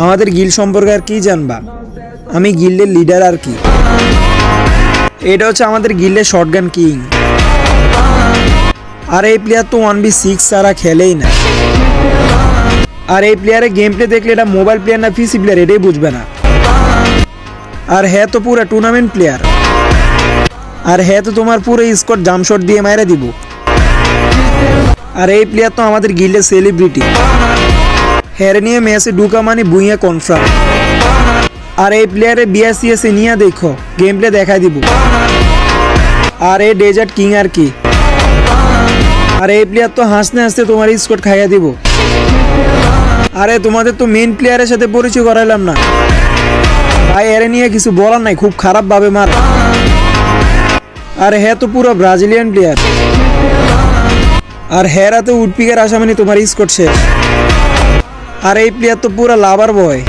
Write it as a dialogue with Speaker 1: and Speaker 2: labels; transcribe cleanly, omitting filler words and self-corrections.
Speaker 1: আমাদের গিল্ড সম্পর্কে আর কি জানবা? আমি গিল্ডের লিডার আর কি। এটা হচ্ছে আমাদের গিল্ডের শটগান কিং। আর এই প্লেয়ার তো 1v6 ছাড়া খেলেই না। আর এই প্লেয়ারের গেম প্লে দেখলে এটা মোবাইল প্লেয়ার না পিসি প্লেয়ার এটাই বুঝবে না। আর হ্যাঁ তো পুরো টুর্নামেন্ট প্লেয়ার। আর হ্যাঁ তো তোমার পুরো স্কোর জাম্পশট দিয়ে মাইরা দিব। আর এই প্লেয়ার তো আমাদের গিল্ডের সেলিব্রিটি। হেরে নিয়ে ম্যাচে ঢুকা মানে বুইয়া কনফার্ম। আর এই প্লেয়ারে বিএসসিএস এ নিয়ে দেখো গেম প্লে দেখাই দিব। আর এই ডেজার্ট কিং আর কি। আর এই প্লেয়ার তো হাসতে হাসতে তোমার স্কোর খাইয়া দিব। আরে তোমাদের তো মেইন প্লেয়ারের সাথে পরিচয় করাইলাম না ভাই, এরে নিয়ে কিছু বলার নাই, খুব খারাপ ভাবে মার। আর হ্যাঁ তো পুরো ব্রাজিলিয়ান প্লেয়ার। আর হ্যাঁ রাতে উডপিকের আসামানি তোমার স্কোর শেষ। আর এই প্লেয়ার তো পুরো লাভার বয়।